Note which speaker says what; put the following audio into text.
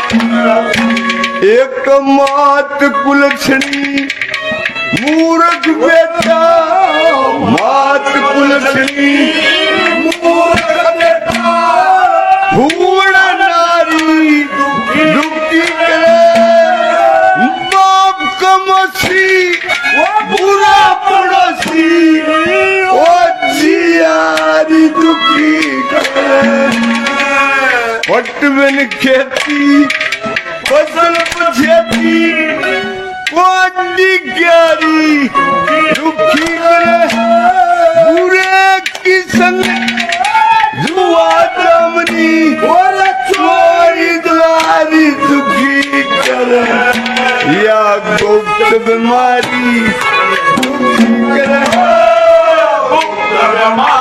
Speaker 1: एक मात कुलछणी मूर्ख बेटा, मात कुलछणी मूर्ख बेटा, भूण नारी दुखी करे, बाप कमसी बुरा पड़ोसी, ओ जियारी दुखी करे। पटवन खेती फसल पछेती कोडी ग्यारी दुखी करे, बुरे की संग जुआ जमनी चोरी द्वारी दुखी करे, या गुप्त बीमारी दुखी करे, गुप्त बीमारी